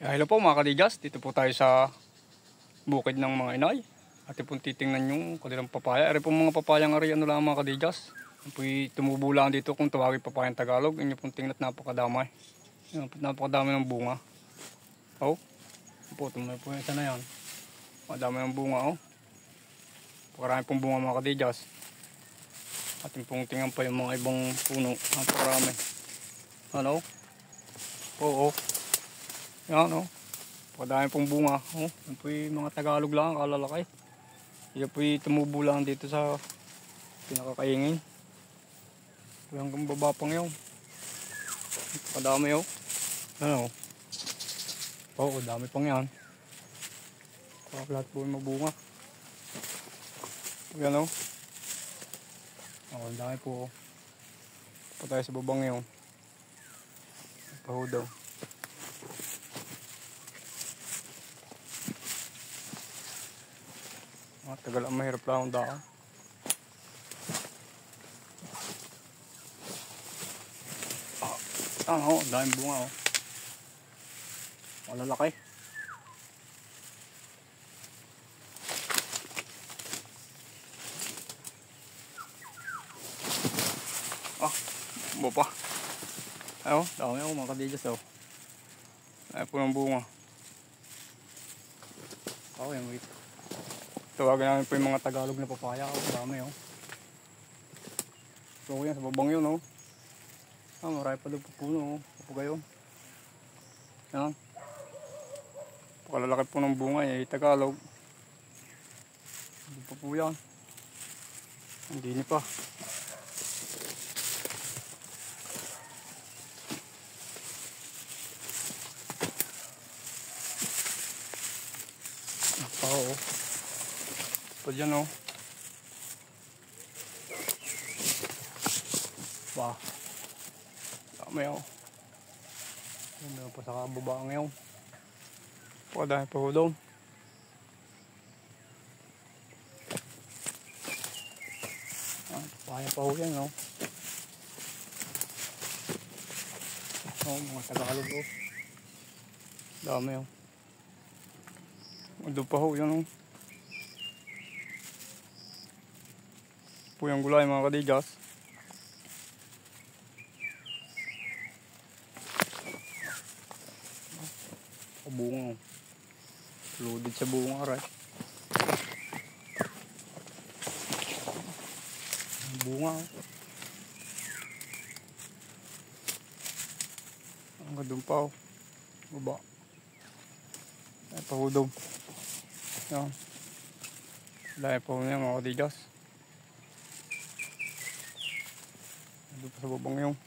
Hello po mga kadigas, dito po tayo sa bukid ng mga inay. At po titingnan yung kanilang papaya. Ari po mga papayang ari ano lang mga kadigas. Yan po tumubo lang dito kung tawagin papayang Tagalog. Inyo pong tingnan napakadamay. Napakadami ng bunga. Oh, po tumay po yung isa na yan. Madami ng bunga oh. Pakarami pong bunga mga kadigas. At pong tingnan pa yung mga ibang puno. Napakarami. Ano? Oo. Yan o. Padami pong bunga. O, yan po yung mga Tagalog lang, kalalaki. Yan po yung tumubo lang dito sa pinakakaingin. Hanggang baba pang yun. Padami o. Ano? Oo, dami pang yan. Lahat po yung mabunga. Yan o. Oo, dami po o. Pa tayo sa babang yun. Pahudaw. Tagal ang mahirap lang ang daan. Oh, daming bunga oh. Malalaki. Buo pa. Ayun, dami ako mga kadigas oh. Ay po ng bunga. Oh, yung wait. Tawagan namin po yung mga Tagalog na papaya. Dami oh. So yan, sa babang yun oh. Marami pa doon po puno oh. Papagayon. Yan. Pakalalaki po ng bunga eh. Tagalog. Hindi pa po yan. Hindi ni pa. Oo. Pa dyan oh. Wow. Dami oh. Meron pa sa kababa ngayon. Dahil pa hulong. Pahaya pa ho yan oh. Oh, mga Tagalog oh. Dami oh. Doon pa ho yan oh. Po yung gulay mga kadigas. Bunga oh. Loaded sa bunga right. Bunga oh. Hanggang doon pa oh. Baba. Ay pahudog. Yan. Dahil po niya mga kadigas. Doon pa sa babang yung